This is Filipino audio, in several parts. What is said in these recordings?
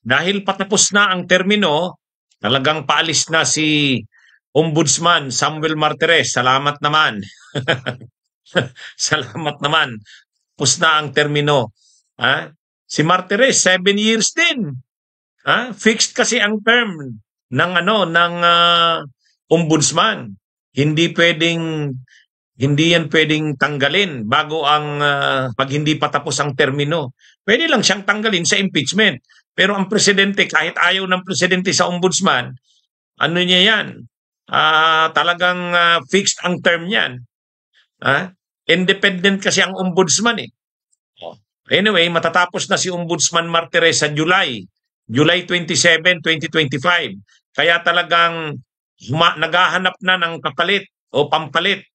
Dahil patapos na ang termino, talagang paalis na si Ombudsman Samuel Martires. Salamat naman. Salamat naman. Tapos na ang termino. Ha? Si Martires, 7 years din. Ha? Fixed kasi ang term ng ombudsman. Hindi yan pwedeng tanggalin bago ang pag hindi pa tapos ang termino. Pwede lang siyang tanggalin sa impeachment. Pero ang presidente, kahit ayaw ng presidente sa ombudsman, ano niya yan? Talagang fixed ang term niyan. Independent kasi ang ombudsman eh. Anyway, matatapos na si Ombudsman Martires sa July 27, 2025. Kaya talagang naghahanap na ng kapalit o pampalit.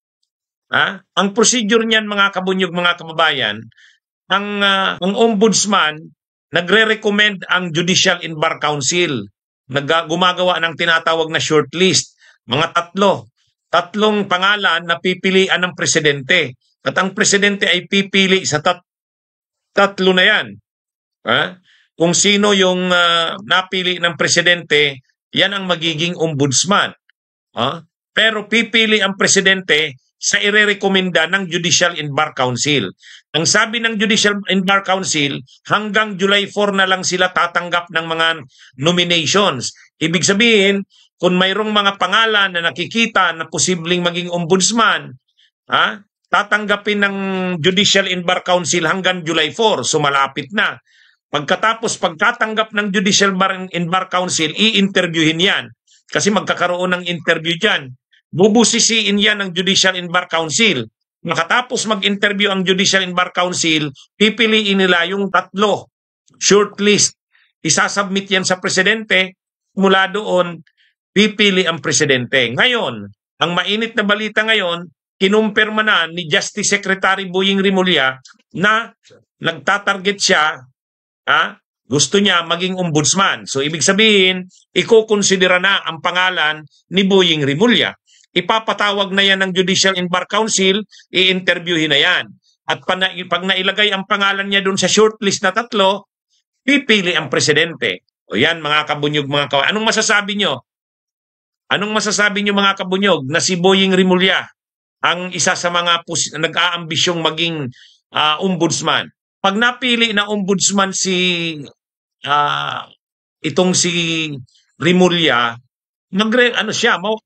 Ang procedure niyan mga kabunyog, mga kababayan, ang ombudsman nagre-recommend ang Judicial and Bar Council. Gumagawa ng tinatawag na shortlist. Mga tatlong pangalan na pipilian ng presidente. At ang presidente ay pipili sa tatlo na yan. Kung sino yung napili ng presidente, yan ang magiging ombudsman. Pero pipili ang presidente sa irerekomenda ng Judicial and Bar Council. Ang sabi ng Judicial and Bar Council, hanggang July 4 na lang sila tatanggap ng mga nominations. Ibig sabihin, kung mayroong mga pangalan na nakikita na posibleng maging ombudsman, tatanggapin ng Judicial and Bar Council hanggang July 4, so malapit na. Pagkatanggap ng Judicial and Bar Council, i-interviewin yan. Kasi magkakaroon ng interview dyan. Bubusisiin yan ng Judicial and Bar Council. Makatapos mag-interview ang Judicial and Bar Council, pipiliin nila yung tatlo. Shortlist. Isasubmit yan sa presidente. Mula doon, pipili ang presidente. Ngayon, ang mainit na balita ngayon, kinumpirma na ni Justice Secretary Boying Rimulya na nagtatarget siya, gusto niya maging ombudsman. So ibig sabihin, iko-konsidera na ang pangalan ni Boying Rimulya. Ipapatawag na yan ng Judicial and Bar Council, i-interviewin na yan. At pag nailagay ang pangalan niya doon sa shortlist na tatlo, pipili ang presidente. O yan mga kabunyog, mga kawan. Anong masasabi nyo? Anong masasabi nyo mga kabunyog na si Boying Rimulya ang isa sa mga nag-aambisyong maging ombudsman? Pag napili na ombudsman itong si Rimulya,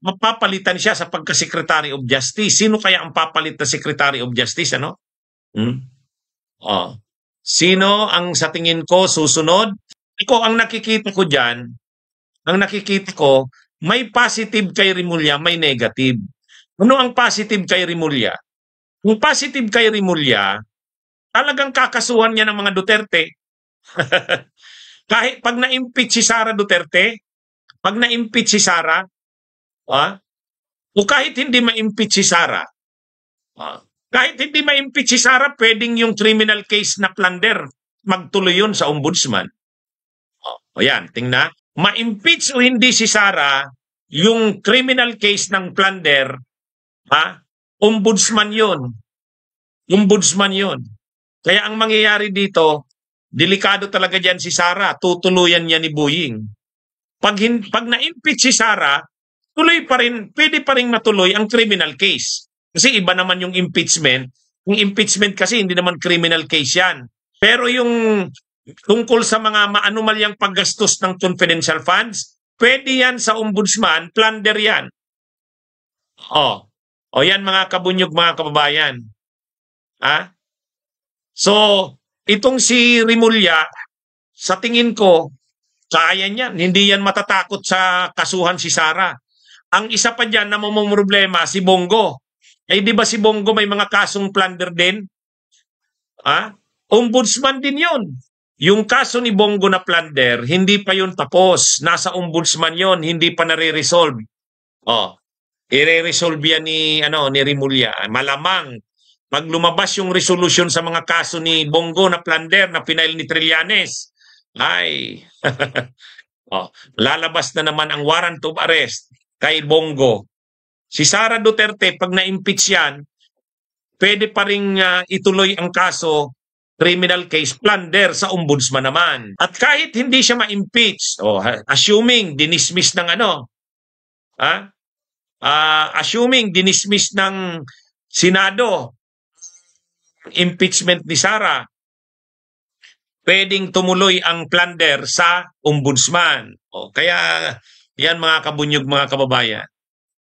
mapapalitan siya sa pagka-Secretary of Justice. Sino kaya ang papalit na Secretary of Justice? Sino ang sa tingin ko susunod? Ang nakikita ko dyan, may positive kay Rimulya, may negative. Ano ang positive kay Rimulya? Yung positive kay Rimulya, talagang kakasuhan niya ng mga Duterte. Kahit pag na-impeach si Sara Duterte, o kahit hindi ma-impeach si Sara, pwedeng yung criminal case na plunder, magtuloy yun sa ombudsman. O yan, tingnan. Ma-impeach o hindi si Sara, yung criminal case ng plunder, ombudsman yun. Ombudsman yun. Kaya ang mangyayari dito, delikado talaga dyan si Sara, tutuluyan niya ni Boying. Pag na-impeach si Sara, pwede pa rin matuloy ang criminal case. Kasi iba naman yung impeachment. Yung impeachment kasi hindi naman criminal case yan. Pero yung tungkol sa mga maanumalyang paggastos ng confidential funds, pwede yan sa ombudsman, plunder yan. O yan mga kabunyog, mga kababayan. So, itong si Rimulya, sa tingin ko, kaya niyan. Hindi yan matatakot sa kasuhan si Sara. Ang isa pa dyan na problema, si Bongo. Di ba si Bongo may mga kasong plunder din? Ombudsman din yun. Yung kaso ni Bongo na plunder, hindi pa yun tapos. Nasa ombudsman yun, hindi pa nare-resolve. I-resolve yan ni Rimulya. Malamang, pag lumabas yung resolution sa mga kaso ni Bongo na plunder na pinail ni Trillanes, lalabas na naman ang warrant of arrest kay Bongo. Si Sara Duterte, pag na-impeach yan, pwede pa rin ituloy ang kaso criminal case, plunder sa ombudsman naman. At kahit hindi siya ma-impeach, assuming dinismiss ng assuming dinismiss ng Senado impeachment ni Sara, pwedeng tumuloy ang plunder sa ombudsman. Kaya yan mga kabunyog, mga kababayan.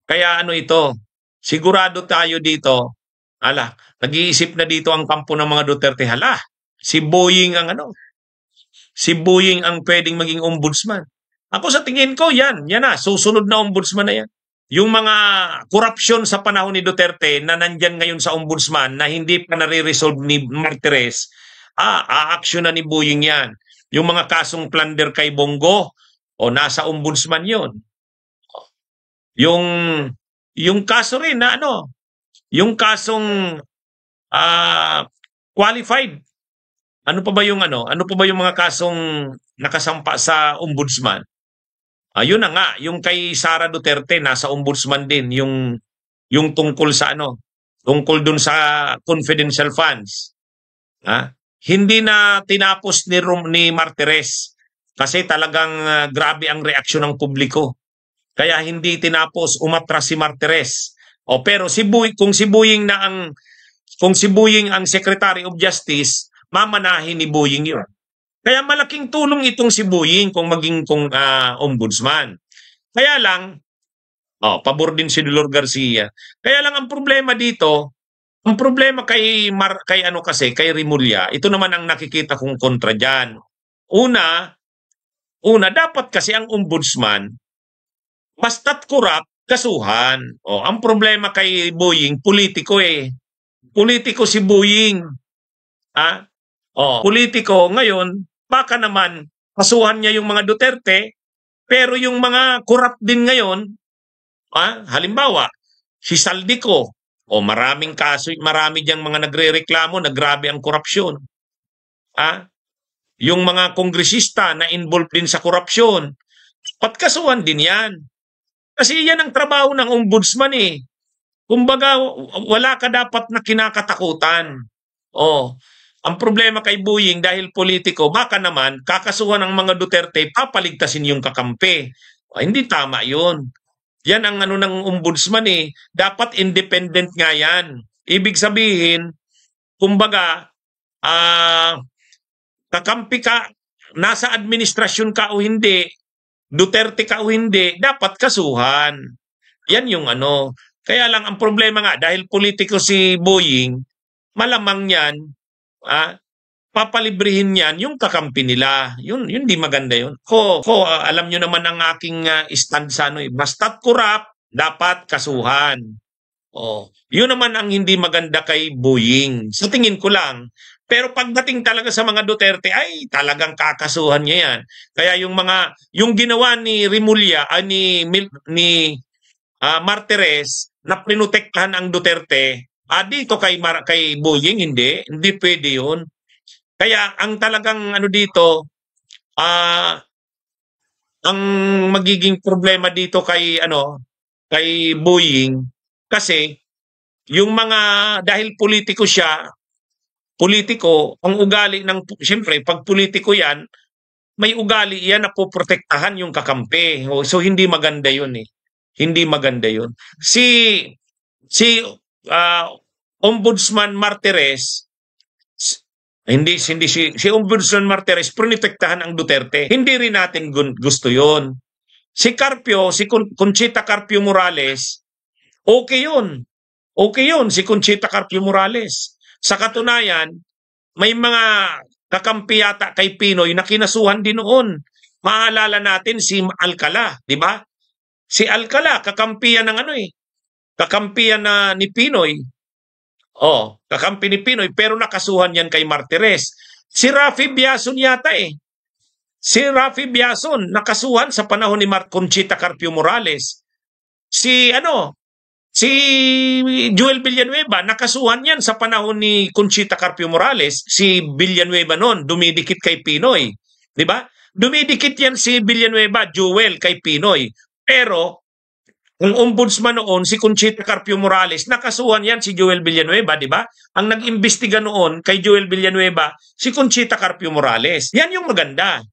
Kaya ito, sigurado tayo dito, nag-iisip na dito ang kampo ng mga Duterte, si Boying ang pwedeng maging ombudsman. Ako sa tingin ko, yan na, susunod na ombudsman na yan. Yung mga korupsyon sa panahon ni Duterte na nandyan ngayon sa ombudsman na hindi pa nare-resolve ni Martires, a-action na ni Boying yan. Yung mga kasong plunder kay Bongo, nasa ombudsman yun. Yung kaso rin na yung kasong qualified. Ano pa ba yung mga kasong nakasampa sa ombudsman? Yun na nga, yung kay Sara Duterte nasa ombudsman din, yung tungkol sa tungkol dun sa confidential funds. Hindi na tinapos ni Martires kasi talagang grabe ang reaksyon ng publiko. Kaya hindi tinapos, umatras si Martires. Pero kung si Boying ang Secretary of Justice, mamanahin ni Boying yun. Kaya malaking tulong itong si Boying kung ombudsman. Kaya lang, pabor din si Dolor Garcia. Kaya lang ang problema dito, kay Remulla, ito naman ang nakikita kong kontra dyan. Una, dapat kasi ang ombudsman, basta't corrupt, kasuhan. Ang problema kay Boying, politiko Politiko si Boying. Politiko ngayon, baka naman kasuhan niya yung mga Duterte, pero yung mga corrupt din ngayon, halimbawa, si Saldico, maraming kaso, marami diyang mga nagrereklamo na grabe ang korupsyon. Yung mga kongresista na involved din sa korupsyon, patkasuhan din yan. Kasi yan ang trabaho ng ombudsman Kumbaga, wala ka dapat na kinakatakutan. Ang problema kay Boying dahil politiko, baka naman kakasuhan ng mga Duterte, papaligtasin yung kakampi. Hindi tama yun. Yan ang ng ombudsman Dapat independent nga yan. Ibig sabihin, kumbaga, kakampi ka, nasa administrasyon ka o hindi, Duterte ka o hindi, dapat kasuhan. Yan yung Kaya lang ang problema nga, dahil politiko si Boying, malamang yan, papalibrihin yan yung kakampi nila. Yun di maganda yun. Alam nyo naman ang aking stand sa basta't corrupt, dapat kasuhan. Yun naman ang hindi maganda kay Boying. Sa tingin ko lang. Pero pagdating talaga sa mga Duterte, ay talagang kakasuhan niya yan. Kaya yung ginawa ni Remulla, ni Martires, na pinotektahan ang Duterte, dito kay Boying, hindi pwede yun. Kaya ang talagang dito, ang magiging problema dito kay Boying, kasi yung dahil politiko siya, ang ugali siyempre, pag politiko yan, may ugali yan na poprotektahan yung kakampi. So hindi maganda yun Hindi maganda yun. Si Ombudsman Martires, si Ombudsman Martires protektahan ang Duterte. Hindi rin natin gusto yun. Si Conchita Carpio Morales, okay yun. Okay yun, si Conchita Carpio Morales. Sa katunayan, may mga kakampi yata kay Pinoy na kinasuhan din noon. Maalala natin si Alcala, di ba? Si Alcala, kakampiyan ng kakampiyan ni Pinoy. Kakampi ni Pinoy, pero nakasuhan yan kay Martires. Si Rafi Biason yata Si Rafi Biason, nakasuhan sa panahon ni Conchita Carpio Morales. Si Joel Villanueva, nakasuhan yan sa panahon ni Conchita Carpio Morales. Si Villanueva noon, dumidikit kay Pinoy. Diba? Dumidikit yan si Villanueva, Joel, kay Pinoy. Pero, Ang ombudsman noon, si Conchita Carpio Morales, nakasuhan yan si Joel Villanueva, di ba? Ang nag-imbestiga noon kay Joel Villanueva, si Conchita Carpio Morales. Yan yung maganda.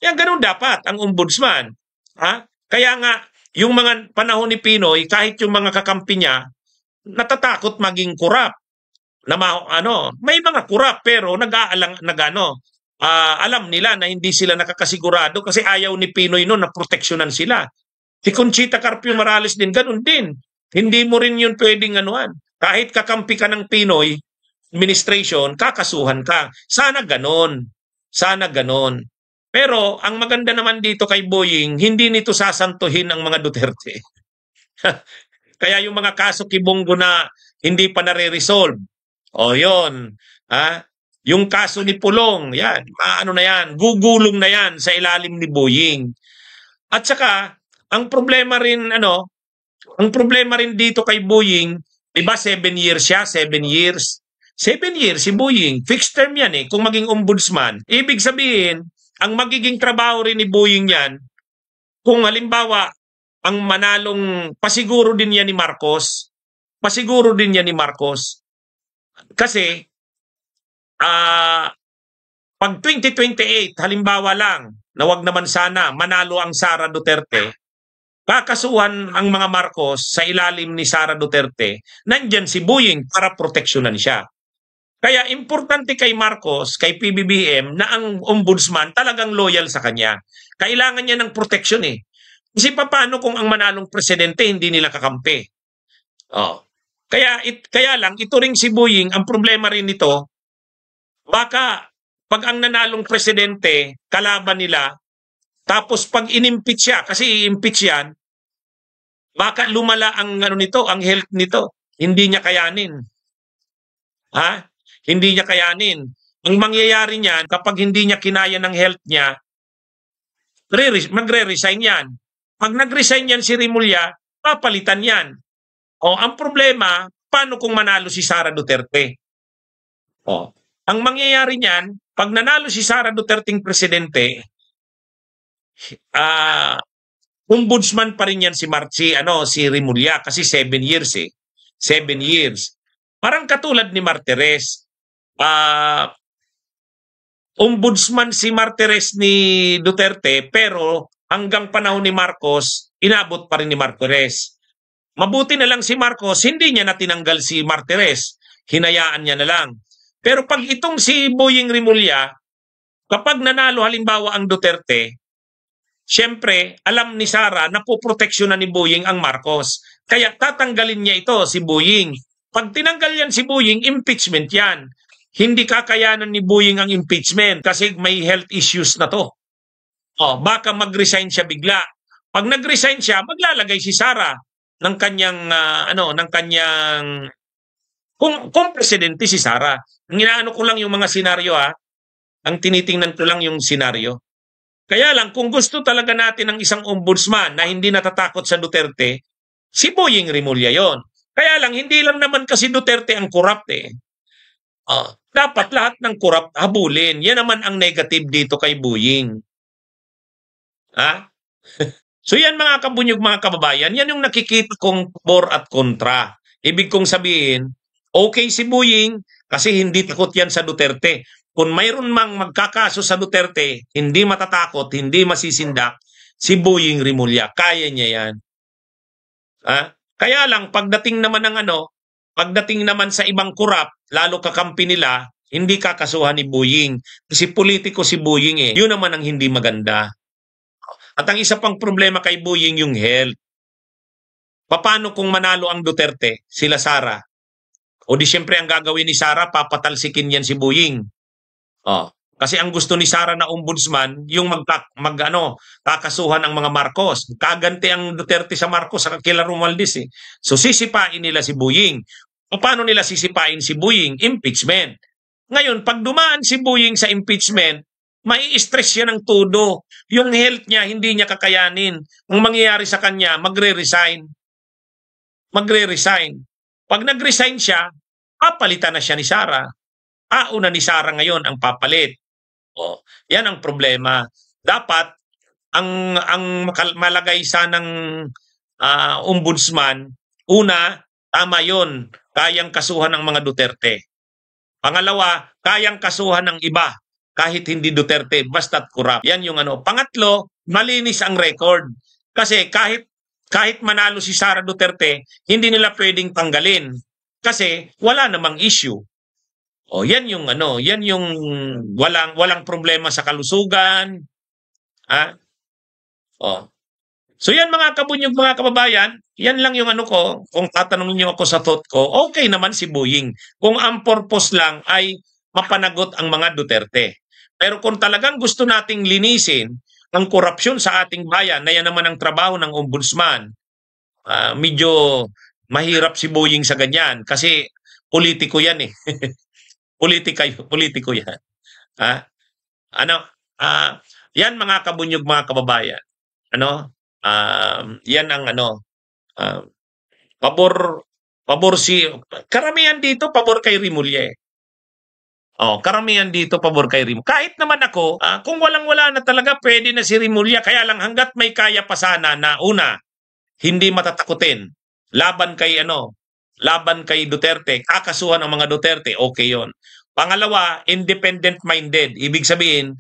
Yan, ganun dapat ang ombudsman. Ha? Kaya nga, yung mga panahon ni Pinoy, kahit yung mga kakampi niya, natatakot maging kurap. Na may mga kurap pero alam nila na hindi sila nakakasigurado kasi ayaw ni Pinoy noon na proteksyonan sila. Si Conchita Carpio Morales din, ganun din. Hindi mo rin yun pwedeng anuan. Kahit kakampi ka ng Pinoy administration, kakasuhan ka. Sana ganon. Sana ganon. Pero ang maganda naman dito kay Boying, hindi nito sasantuhin ang mga Duterte. Kaya yung mga kaso kibonggo na hindi pa nare-resolve. O yun. Yung kaso ni Pulong, yan. Ano na yan? Gugulong na yan sa ilalim ni Boying. At saka, ang problema rin dito kay Boying, 'di ba 7 years siya, 7 years. 7 years si Boying, fixed term 'yan kung maging ombudsman. Ibig sabihin, ang magiging trabaho rin ni Boying 'yan kung halimbawa ang manalong pasiguro din yan ni Marcos. Pasiguro din yan ni Marcos. Kasi pag 2028 halimbawa lang, na wag naman sana manalo ang Sara Duterte, kakasuhan ang mga Marcos sa ilalim ni Sara Duterte, nandyan si Boying para proteksyonan siya. Kaya importante kay Marcos, kay PBBM, na ang ombudsman talagang loyal sa kanya. Kailangan niya ng proteksyon Kasi paano kung ang manalong presidente hindi nila kakampi? Kaya lang, ito ring si Boying, ang problema rin nito, baka pag ang nanalong presidente, kalaban nila, tapos pag inimpeach siya, kasi i-impeach yan, baka lumala ang ang health nito. Hindi niya kayanin. Hindi niya kayanin. Ang mangyayari niyan, kapag hindi niya kinaya ng health niya, magre-resign yan. Pag nag-resign yan si Rimulya, papalitan yan. Ang problema, paano kung manalo si Sara Duterte? Ang mangyayari niyan, pag nanalo si Sara Duterte'ng presidente, ombudsman pa rin yan si Rimulya kasi 7 years 7 years. Parang katulad ni Martires. Ombudsman si Martires ni Duterte pero hanggang panahon ni Marcos, inabot pa rin ni Martires. Mabuti na lang si Marcos, hindi niya na tinanggal si Martires. Hinayaan niya na lang. Pero pag itong si Boying Rimulya, kapag nanalo halimbawa ang Duterte, siyempre, alam ni Sara na poproteksyonan ni Boying ang Marcos. Kaya tatanggalin niya ito, si Boying. Pag tinanggal yan si Boying, impeachment yan. Hindi kakayanan ni Boying ang impeachment kasi may health issues na to. Baka mag-resign siya bigla. Pag nag-resign siya, maglalagay si Sara ng kanyang, kung presidente si Sara. Ang inaano ko lang yung mga senaryo ang tinitingnan ko lang yung senaryo. Kaya lang, kung gusto talaga natin ng isang ombudsman na hindi natatakot sa Duterte, si Boying Rimulya yon. Kaya lang, hindi lang naman kasi Duterte ang corrupt dapat lahat ng corrupt habulin. Yan naman ang negative dito kay Boying. So yan mga kabunyog, mga kababayan, yan yung nakikita kong for at kontra. Ibig kong sabihin, okay si Boying kasi hindi takot yan sa Duterte. Kung mayroon mang magkakaso sa Duterte, hindi matatakot, hindi masisindak, si Boying Rimulya, kaya niya yan. Kaya lang, pagdating naman sa ibang kurap, lalo kakampi nila, hindi kakasuhan ni Boying. Kasi politiko si Boying Yun naman ang hindi maganda. At ang isa pang problema kay Boying yung health. Paano kung manalo ang Duterte, sila Sara? O di siyempre ang gagawin ni Sara, papatalsikin yan si Boying. Kasi ang gusto ni Sara na ombudsman, yung kakasuhan ng mga Marcos. Kaganti ang Duterte sa Marcos sa kila Romualdez So sisipain nila si Boying. Paano nila sisipain si Boying? Impeachment. Ngayon, pag dumaan si Boying sa impeachment, mai-stress siya ng todo. Yung health niya, hindi niya kakayanin. Ang mangyayari sa kanya, magre-resign. Pag nag-resign siya, papalitan na siya ni Sara. Una ni Sara ngayon ang papalit. Yan ang problema. Dapat ang malagay sanang ombudsman, una, tama yun, kayang kasuhan ng mga Duterte. Pangalawa, kayang kasuhan ng iba kahit hindi Duterte, basta't corrupt. Yan yung ano. Pangatlo, malinis ang record. Kasi kahit manalo si Sara Duterte, hindi nila pwedeng tanggalin kasi wala namang issue. O yan yung ano, yan yung walang problema sa kalusugan. Ha? O. So yan mga kabunyog, mga kababayan, yan lang yung ano ko. Kung tatanungin niyo ako sa thought ko, okay naman si Boying. Kung ang purpose lang ay mapanagot ang mga Duterte. Pero kung talagang gusto nating linisin ang korupsyon sa ating bayan, na yan naman ang trabaho ng ombudsman, medyo mahirap si Boying sa ganyan kasi politiko yan eh. Politiko yan. Ano? Yan mga kabunyog, mga kababayan. Ano? Yan ang ano, pabor si, karamihan dito pabor kay Rimulya. Karamihan dito pabor kay Rimulya. Kahit naman ako, kung walang-wala na talaga, pwede na si Rimulya. Kaya lang hanggat may kaya pa sana na una, hindi matatakutin. Laban kay Duterte, kakasuhan ang mga Duterte, okay yon. Pangalawa, independent-minded. Ibig sabihin,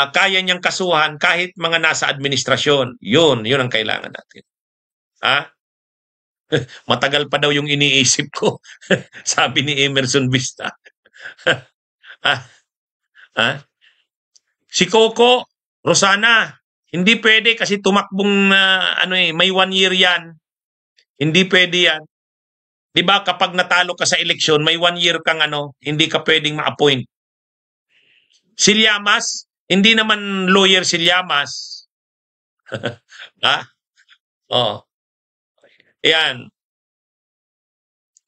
kaya niyang kasuhan kahit mga nasa administrasyon. Yun ang kailangan natin. Matagal pa daw yung iniisip ko. Sabi ni Emerson Vista. Si Coco Rosana, hindi pwede kasi tumakbong may 1 year yan. Hindi pwede yan. 'Di ba kapag natalo ka sa eleksyon, may 1 year kang hindi ka pwedeng ma-appoint. Si Llamas, hindi naman lawyer si Llamas. Yan.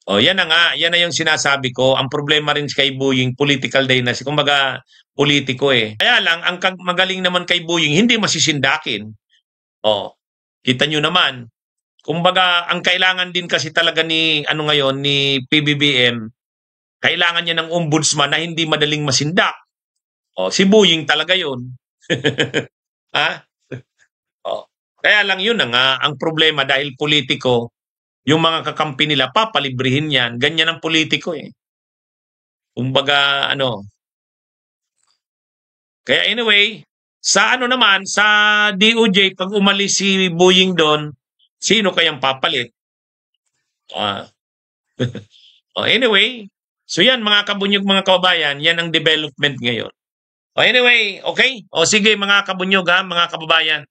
Yan na nga, yan na yung sinasabi ko. Ang problema rin kay Boying, political dynasty. Kumbaga, politiko eh. Kaya lang, ang magaling naman kay Boying, hindi masisindakin. Kita nyo naman. Kumbaga, ang kailangan din kasi talaga ni PBBM, kailangan niya ng ombudsman na hindi madaling masindak. Si Boying talaga yun. Kaya lang yun na nga, ang problema dahil politiko, yung mga kakampi nila, papalibrihin yan. Ganyan ang politiko eh. Kumbaga, Kaya anyway, sa sa DOJ, pag umalis si Boying doon, sino kayang papalit? Anyway, so yan mga kabunyog, mga kababayan, yan ang development ngayon. Anyway, okay? Sige mga kabunyog, mga kababayan.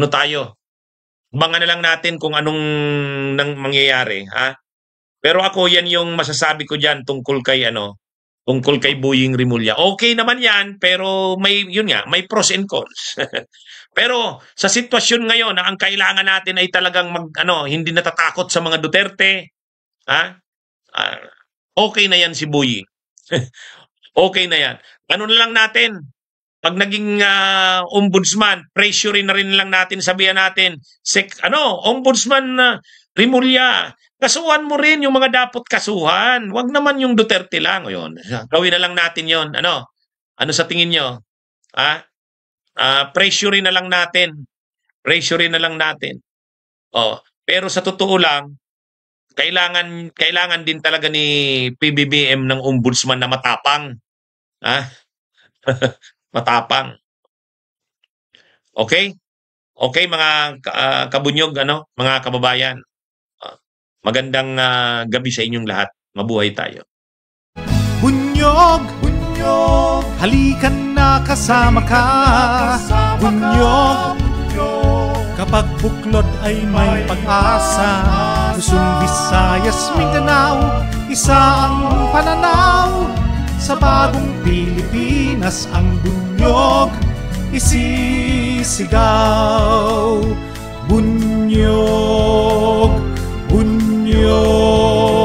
Tayo? Abangan na lang natin kung anong mangyayari, Pero ako yan yung masasabi ko diyan tungkol kay Boying Rimulya. Okay naman yan, pero may pros and cons. Pero sa sitwasyon ngayon na ang kailangan natin ay talagang hindi natatakot sa mga Duterte, okay na yan si Boying. Okay na yan. Ano na lang natin? Pag naging ombudsman, pressurein na rin lang natin, sabihan natin, ombudsman Rimulya, kasuhan mo rin yung mga dapat kasuhan. Wag naman yung Duterte lang. Yun. Gawin na lang natin yon. Ano sa tingin nyo? Pressurein na lang natin. Pressurein na lang natin. Pero sa totoo lang, kailangan din talaga ni PBBM ng ombudsman na matapang. Matapang. Okay? Okay mga kabunyog, mga kababayan. Magandang gabi sa inyong lahat. Mabuhay tayo. Bunyog, bunyog, halikan na kasama ka. Bunyog, kapag buklod ay may pag-asa. Luzon, Visayas, Mindanao, isa ang pananaw. Sa bagong Pilipinas ang bunyog isisigaw. Bunyog, bunyog.